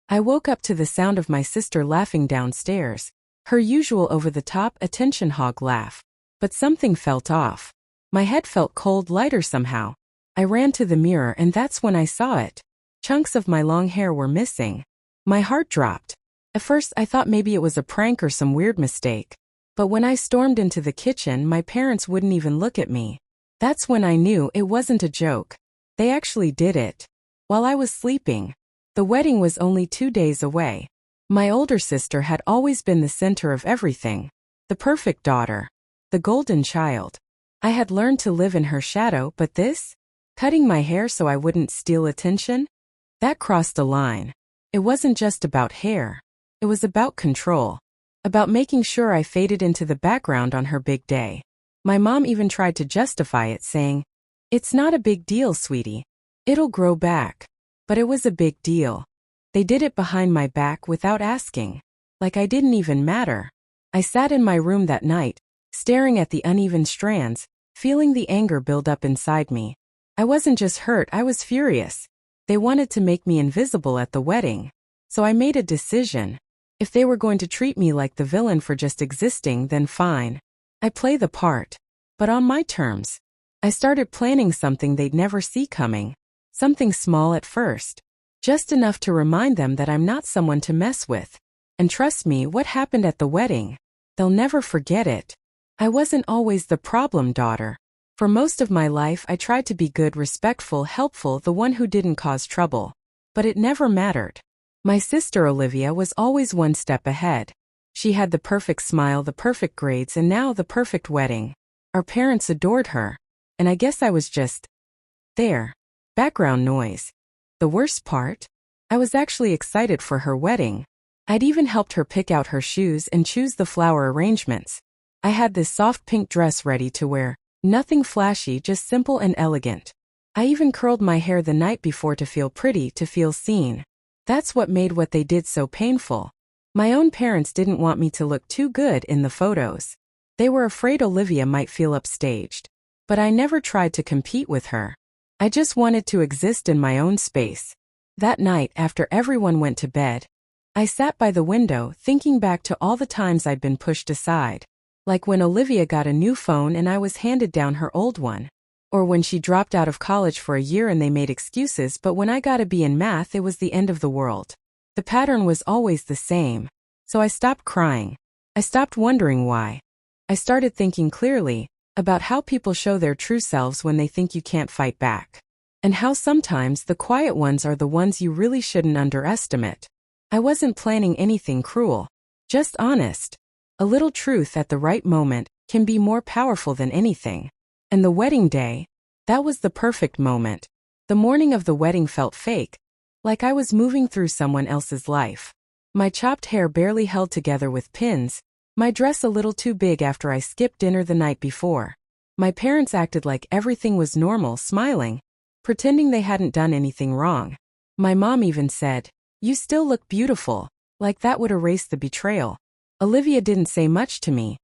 I woke up to the sound of my sister laughing downstairs, her usual over-the-top attention hog laugh. But something felt off. My head felt cold lighter somehow. I ran to the mirror and that's when I saw it. Chunks of my long hair were missing. My heart dropped. At first I thought maybe it was a prank or some weird mistake. But when I stormed into the kitchen, my parents wouldn't even look at me. That's when I knew it wasn't a joke. They actually did it. While I was sleeping. The wedding was only 2 days away. My older sister had always been the center of everything. The perfect daughter. The golden child. I had learned to live in her shadow, but this? Cutting my hair so I wouldn't steal attention? That crossed a line. It wasn't just about hair. It was about control. About making sure I faded into the background on her big day. My mom even tried to justify it, saying, "It's not a big deal, sweetie. It'll grow back." But it was a big deal. They did it behind my back without asking. Like I didn't even matter. I sat in my room that night, staring at the uneven strands, feeling the anger build up inside me. I wasn't just hurt, I was furious. They wanted to make me invisible at the wedding. So I made a decision. If they were going to treat me like the villain for just existing, then fine. I play the part. But on my terms. I started planning something they'd never see coming. Something small at first. Just enough to remind them that I'm not someone to mess with. And trust me, what happened at the wedding? They'll never forget it. I wasn't always the problem daughter. For most of my life I tried to be good, respectful, helpful, the one who didn't cause trouble. But it never mattered. My sister Olivia was always one step ahead. She had the perfect smile, the perfect grades, and now the perfect wedding. Our parents adored her. And I guess I was just there. Background noise. The worst part? I was actually excited for her wedding. I'd even helped her pick out her shoes and choose the flower arrangements. I had this soft pink dress ready to wear. Nothing flashy, just simple and elegant. I even curled my hair the night before to feel pretty, to feel seen. That's what made what they did so painful. My own parents didn't want me to look too good in the photos. They were afraid Olivia might feel upstaged. But I never tried to compete with her. I just wanted to exist in my own space. That night, after everyone went to bed, I sat by the window thinking back to all the times I'd been pushed aside. Like when Olivia got a new phone and I was handed down her old one. Or when she dropped out of college for a year and they made excuses, but when I got a B in math it was the end of the world. The pattern was always the same. So I stopped crying. I stopped wondering why. I started thinking clearly about how people show their true selves when they think you can't fight back. And how sometimes the quiet ones are the ones you really shouldn't underestimate. I wasn't planning anything cruel. Just honest. A little truth at the right moment can be more powerful than anything. And the wedding day, that was the perfect moment. The morning of the wedding felt fake, like I was moving through someone else's life. My chopped hair barely held together with pins, my dress a little too big after I skipped dinner the night before. My parents acted like everything was normal, smiling, pretending they hadn't done anything wrong. My mom even said, "You still look beautiful," like that would erase the betrayal. Olivia didn't say much to me.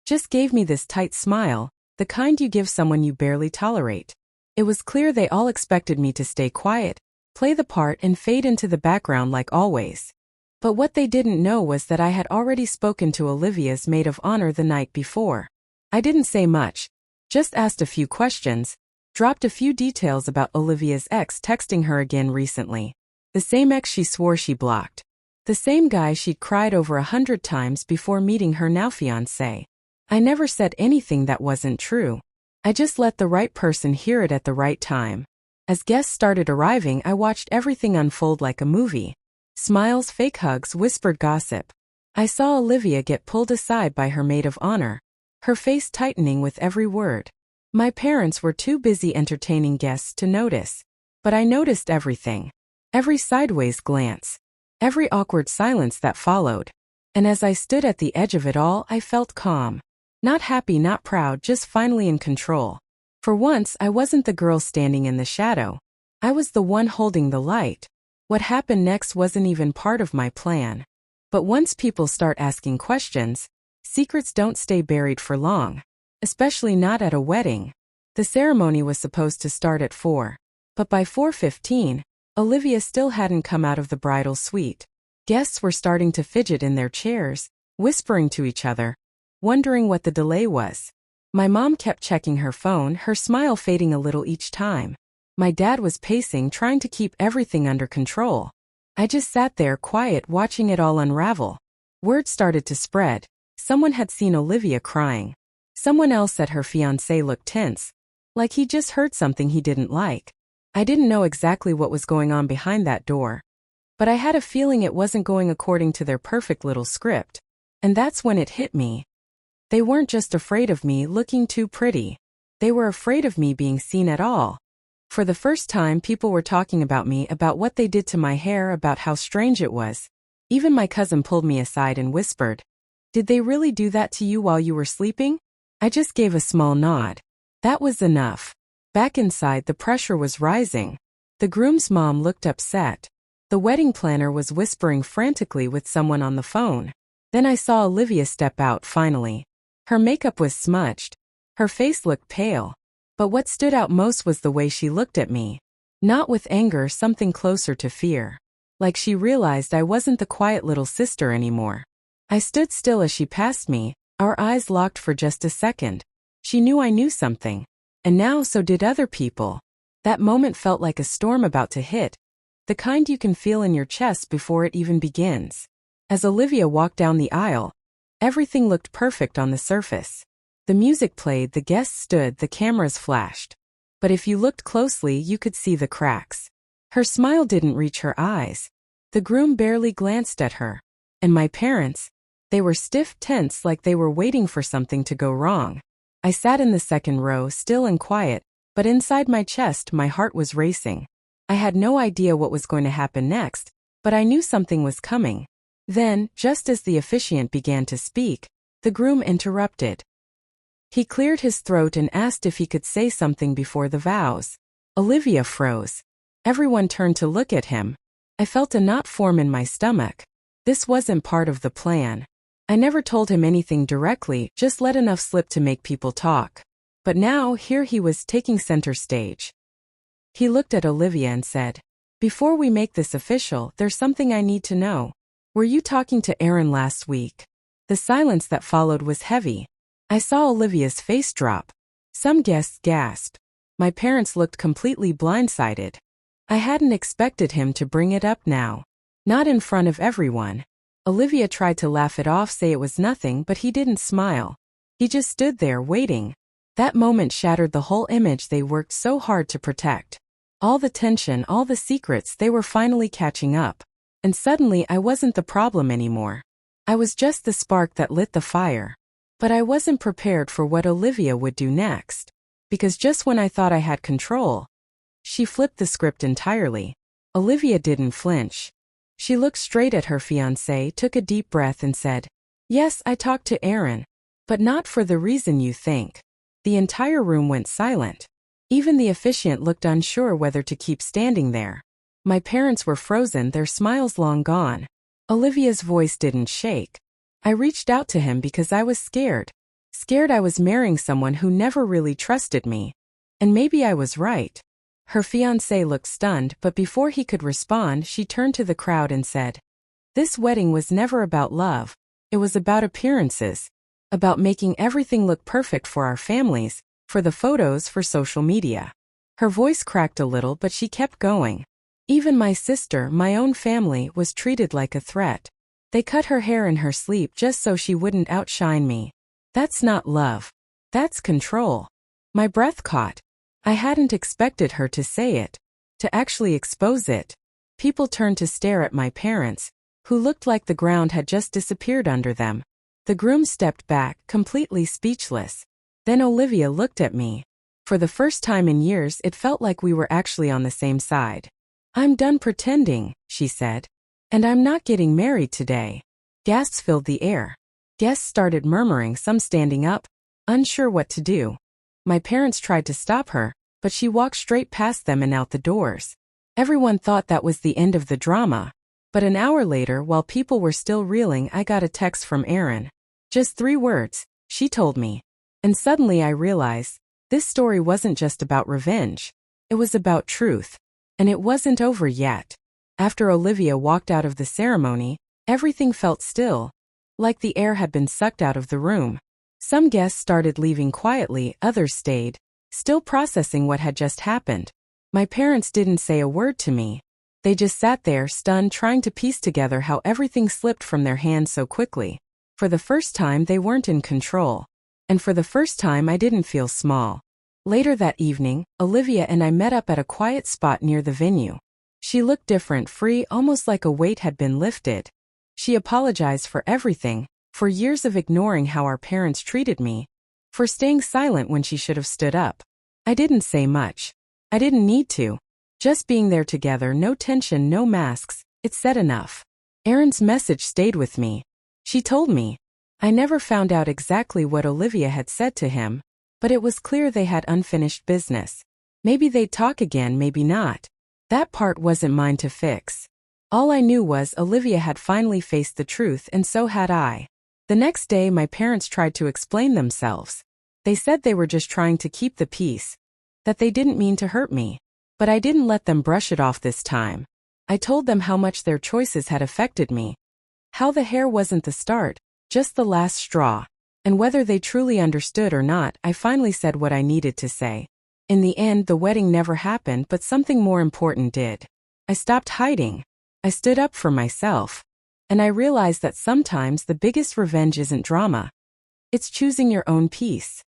Just gave me this tight smile, the kind you give someone you barely tolerate. It was clear they all expected me to stay quiet, play the part and fade into the background like always. But what they didn't know was that I had already spoken to Olivia's maid of honor the night before. I didn't say much, just asked a few questions, dropped a few details about Olivia's ex texting her again recently. The same ex she swore she blocked. The same guy she'd cried over 100 times before meeting her now fiancé. I never said anything that wasn't true. I just let the right person hear it at the right time. As guests started arriving, I watched everything unfold like a movie. Smiles, fake hugs, whispered gossip. I saw Olivia get pulled aside by her maid of honor, her face tightening with every word. My parents were too busy entertaining guests to notice. But I noticed everything. Every sideways glance. Every awkward silence that followed. And as I stood at the edge of it all, I felt calm. Not happy, not proud, just finally in control. For once, I wasn't the girl standing in the shadow. I was the one holding the light. What happened next wasn't even part of my plan. But once people start asking questions, secrets don't stay buried for long. Especially not at a wedding. The ceremony was supposed to start at 4. But by 4:15, Olivia still hadn't come out of the bridal suite. Guests were starting to fidget in their chairs, whispering to each other, wondering what the delay was. My mom kept checking her phone, her smile fading a little each time. My dad was pacing, trying to keep everything under control. I just sat there quiet, watching it all unravel. Word started to spread. Someone had seen Olivia crying. Someone else said her fiancé looked tense, like he just heard something he didn't like. I didn't know exactly what was going on behind that door, but I had a feeling it wasn't going according to their perfect little script. And that's when it hit me. They weren't just afraid of me looking too pretty. They were afraid of me being seen at all. For the first time, people were talking about me, about what they did to my hair, about how strange it was. Even my cousin pulled me aside and whispered, "Did they really do that to you while you were sleeping?" I just gave a small nod. That was enough. Back inside, the pressure was rising. The groom's mom looked upset. The wedding planner was whispering frantically with someone on the phone. Then I saw Olivia step out finally. Her makeup was smudged. Her face looked pale. But what stood out most was the way she looked at me. Not with anger, something closer to fear. Like she realized I wasn't the quiet little sister anymore. I stood still as she passed me, our eyes locked for just a second. She knew I knew something. And now so did other people. That moment felt like a storm about to hit. The kind you can feel in your chest before it even begins. As Olivia walked down the aisle, everything looked perfect on the surface. The music played, the guests stood, the cameras flashed. But if you looked closely, you could see the cracks. Her smile didn't reach her eyes. The groom barely glanced at her. And my parents, they were stiff, tense, like they were waiting for something to go wrong. I sat in the second row, still and quiet, but inside my chest, my heart was racing. I had no idea what was going to happen next, but I knew something was coming. Then, just as the officiant began to speak, the groom interrupted. He cleared his throat and asked if he could say something before the vows. Olivia froze. Everyone turned to look at him. I felt a knot form in my stomach. This wasn't part of the plan. I never told him anything directly, just let enough slip to make people talk. But now, here he was taking center stage. He looked at Olivia and said, "Before we make this official, there's something I need to know. Were you talking to Aaron last week?" The silence that followed was heavy. I saw Olivia's face drop. Some guests gasped. My parents looked completely blindsided. I hadn't expected him to bring it up now. Not in front of everyone. Olivia tried to laugh it off, say it was nothing, but he didn't smile. He just stood there waiting. That moment shattered the whole image they worked so hard to protect. All the tension, all the secrets, they were finally catching up. And suddenly I wasn't the problem anymore. I was just the spark that lit the fire. But I wasn't prepared for what Olivia would do next. Because just when I thought I had control, she flipped the script entirely. Olivia didn't flinch. She looked straight at her fiancé, took a deep breath and said, "Yes, I talked to Aaron. But not for the reason you think." The entire room went silent. Even the officiant looked unsure whether to keep standing there. My parents were frozen, their smiles long gone. Olivia's voice didn't shake. I reached out to him because I was scared. Scared I was marrying someone who never really trusted me. And maybe I was right. Her fiancé looked stunned, but before he could respond, she turned to the crowd and said, "This wedding was never about love. It was about appearances. About making everything look perfect for our families, for the photos, for social media." Her voice cracked a little, but she kept going. Even my sister, my own family, was treated like a threat. They cut her hair in her sleep just so she wouldn't outshine me. That's not love. That's control. My breath caught. I hadn't expected her to say it. To actually expose it. People turned to stare at my parents, who looked like the ground had just disappeared under them. The groom stepped back, completely speechless. Then Olivia looked at me. For the first time in years, it felt like we were actually on the same side. "I'm done pretending," she said. "And I'm not getting married today." Gasps filled the air. Guests started murmuring, some standing up, unsure what to do. My parents tried to stop her, but she walked straight past them and out the doors. Everyone thought that was the end of the drama. But an hour later, while people were still reeling, I got a text from Aaron. Just 3 words, she told me. And suddenly I realized, this story wasn't just about revenge. It was about truth. And it wasn't over yet. After Olivia walked out of the ceremony, everything felt still, like the air had been sucked out of the room. Some guests started leaving quietly, others stayed, still processing what had just happened. My parents didn't say a word to me. They just sat there, stunned, trying to piece together how everything slipped from their hands so quickly. For the first time, they weren't in control. And for the first time, I didn't feel small. Later that evening, Olivia and I met up at a quiet spot near the venue. She looked different, free, almost like a weight had been lifted. She apologized for everything, for years of ignoring how our parents treated me, for staying silent when she should have stood up. I didn't say much. I didn't need to. Just being there together, no tension, no masks, it said enough. Erin's message stayed with me. She told me. I never found out exactly what Olivia had said to him, but it was clear they had unfinished business. Maybe they'd talk again, maybe not. That part wasn't mine to fix. All I knew was Olivia had finally faced the truth, and so had I. The next day, my parents tried to explain themselves. They said they were just trying to keep the peace, that they didn't mean to hurt me. But I didn't let them brush it off this time. I told them how much their choices had affected me. How the hair wasn't the start, just the last straw. And whether they truly understood or not, I finally said what I needed to say. In the end, the wedding never happened, but something more important did. I stopped hiding. I stood up for myself. And I realized that sometimes the biggest revenge isn't drama. It's choosing your own peace.